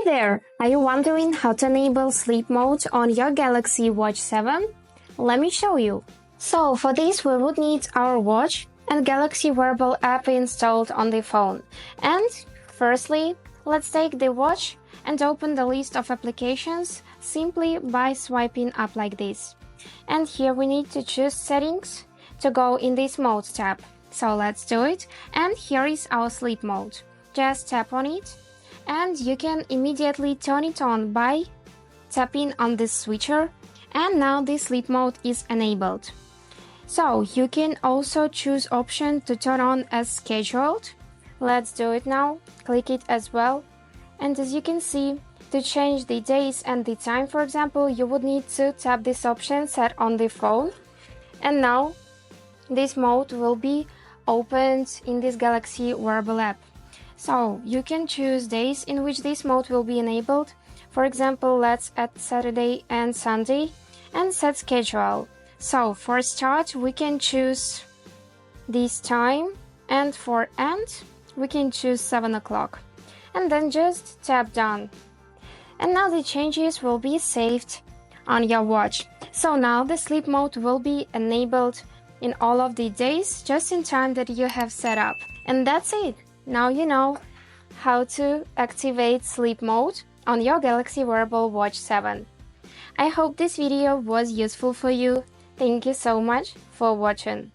Hi there! Are you wondering how to enable sleep mode on your Galaxy Watch 7? Let me show you. So for this we would need our watch and Galaxy wearable app installed on the phone. And firstly, let's take the watch and open the list of applications simply by swiping up like this. And here we need to choose settings to go in this mode tab. So let's do it. And here is our sleep mode. Just tap on it. And you can immediately turn it on by tapping on this switcher, and now the sleep mode is enabled. So you can also choose option to turn on as scheduled. Let's do it now. Click it as well. And as you can see, to change the days and the time, for example, you would need to tap this option set on the phone. And now this mode will be opened in this Galaxy wearable app. So you can choose days in which this mode will be enabled. For example, let's add Saturday and Sunday and set schedule. So for start, we can choose this time, and for end, we can choose 7 o'clock. And then just tap done. And now the changes will be saved on your watch. So now the sleep mode will be enabled in all of the days just in time that you have set up. And that's it. Now you know how to activate sleep mode on your Galaxy wearable Watch 7. I hope this video was useful for you. Thank you so much for watching.